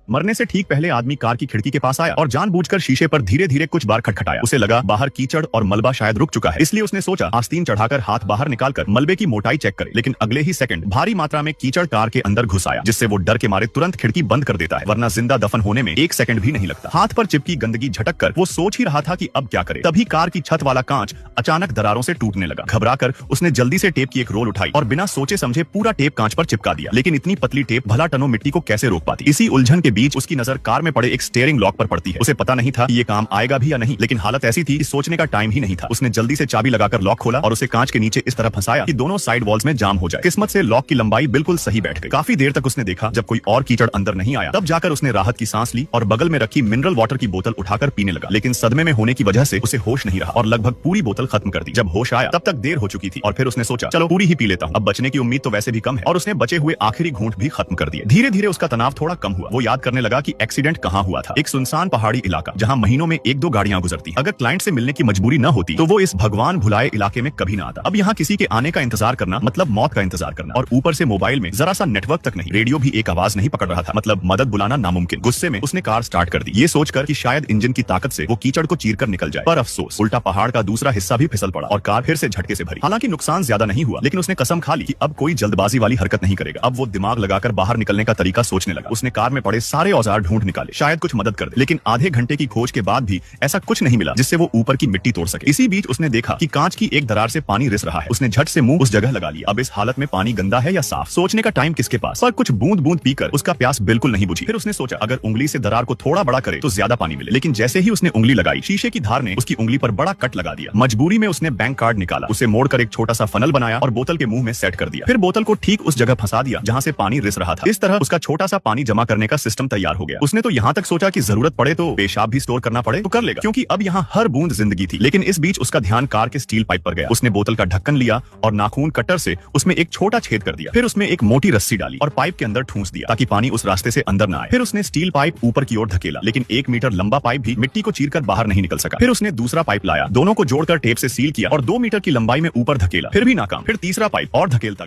मरने से ठीक पहले आदमी कार की खिड़की के पास आया और जानबूझकर शीशे पर धीरे धीरे कुछ बार खटखटाया। उसे लगा बाहर कीचड़ और मलबा शायद रुक चुका है, इसलिए उसने सोचा आस्तीन चढ़ाकर हाथ बाहर निकालकर मलबे की मोटाई चेक करे। लेकिन अगले ही सेकंड भारी मात्रा में कीचड़ कार के अंदर घुस आया, जिससे वो डर के मारे तुरंत खिड़की बंद कर देता है, वरना जिंदा दफन होने में एक सेकंड भी नहीं लगता। हाथ पर चिपकी गंदगी झटक कर वो सोच ही रहा था कि अब क्या करे, तभी कार की छत वाला कांच अचानक दरारों से टूटने लगा। घबराकर उसने जल्दी से टेप की एक रोल उठाई और बिना सोचे समझे पूरा टेप कांच पर चिपका दिया। लेकिन इतनी पतली टेप भला टनों मिट्टी को कैसे रोक पाती। इसी उलझन के बीच उसकी नजर कार में पड़े एक स्टीयरिंग लॉक पर पड़ती है। उसे पता नहीं था कि ये काम आएगा भी या नहीं, लेकिन हालत ऐसी थी कि सोचने का टाइम ही नहीं था। उसने जल्दी से चाबी लगाकर लॉक खोला और उसे कांच के नीचे इस तरह फंसाया कि दोनों साइड वॉल्स में जाम हो जाए। किस्मत से लॉक की लंबाई बिल्कुल सही बैठ गई। काफी देर तक उसने देखा, जब कोई और कीचड़ अंदर नहीं आया तब जाकर उसने राहत की सांस ली और बगल में रखी मिनरल वाटर की बोतल उठाकर पीने लगा। लेकिन सदमे में होने की वजह से उसे होश नहीं रहा और लगभग पूरी बोतल खत्म कर दी। जब होश आया तब तक देर हो चुकी थी और फिर उसने सोचा चलो पूरी ही पी लेता हूँ, अब बचने की उम्मीद तो वैसे भी कम है, और उसने बचे हुए आखिरी घूंट भी खत्म कर दिए। धीरे धीरे उसका तनाव थोड़ा कम हुआ। वो याद करने लगा कि एक्सीडेंट कहाँ हुआ था। एक सुनसान पहाड़ी इलाका जहाँ महीनों में एक दो गाड़ियां गुजरती। अगर क्लाइंट से मिलने की मजबूरी न होती तो वो इस भगवान भुलाए इलाके में कभी ना आता। अब यहाँ किसी के आने का इंतजार करना मतलब मौत का इंतजार करना, और ऊपर से मोबाइल में जरा सा नेटवर्क तक नहीं, रेडियो भी एक आवाज नहीं पकड़ रहा था, मतलब मदद बुलाना नामुमकिन। गुस्से में उसने कार स्टार्ट कर दी, ये सोचकर कि शायद इंजन की ताकत से वो कीचड़ को चीरकर निकल जाए। पर अफसोस, उल्टा पहाड़ का दूसरा हिस्सा भी फिसल पड़ा और कार फिर से झटके से भरी। हालांकि नुकसान ज्यादा नहीं हुआ, लेकिन उसने कसम खा ली कि अब कोई जल्दबाजी वाली हरकत नहीं करेगा। अब वो दिमाग लगाकर बाहर निकलने का तरीका सोचने लगा। उसने कार में पड़े सारे औजार ढूंढ निकाले, शायद कुछ मदद कर दे। लेकिन आधे घंटे की खोज के बाद भी ऐसा कुछ नहीं मिला जिससे वो ऊपर की मिट्टी तोड़ सके। इसी बीच उसने देखा कि कांच की एक दरार से पानी रिस रहा है। उसने झट से मुंह उस जगह लगा लिया। अब इस हालत में पानी गंदा है या साफ, सोचने का टाइम किसके पास। पर कुछ बूंद बूंद पीकर उसका प्यास बिल्कुल नहीं बुझी। फिर उसने सोचा अगर उंगली से दरार को थोड़ा बड़ा करे तो ज्यादा पानी मिले। लेकिन जैसे ही उसने उंगली लगाई, शीशे की धार ने उसकी उंगली पर बड़ा कट लगा दिया। मजबूरी में उसने बैंक कार्ड निकाला, उसे मोड़कर एक छोटा सा फनल बनाया और बोतल के मुंह में सेट कर दिया। फिर बोतल को ठीक उस जगह फंसा दिया जहां से पानी रिस रहा था। इस तरह उसका छोटा सा पानी जमा करने का सिस्टम तैयार हो गया। उसने तो यहाँ तक सोचा कि जरूरत पड़े तो पेशाब भी स्टोर करना पड़े तो कर लेगा, क्योंकि अब यहाँ हर बूंद जिंदगी थी। लेकिन इस बीच उसका ध्यान कार के स्टील पाइप पर गया। उसने बोतल का ढक्कन लिया और नाखून कटर से उसमें एक छोटा छेद कर दिया। फिर उसमें एक मोटी रस्सी डाली और पाइप के अंदर ठूंस दिया ताकि पानी उस रास्ते से अंदर न आए। फिर उसने स्टील पाइप ऊपर की ओर धकेला, लेकिन 1 मीटर लंबा पाइप भी मिट्टी को चीरकर बाहर नहीं निकल सका। फिर उसने दूसरा पाइप लाया, दोनों को जोड़कर टेप से सील किया और 2 मीटर की लंबाई में ऊपर धकेला, फिर भी नाकाम। फिर तीसरा पाइप और धकेलता गया।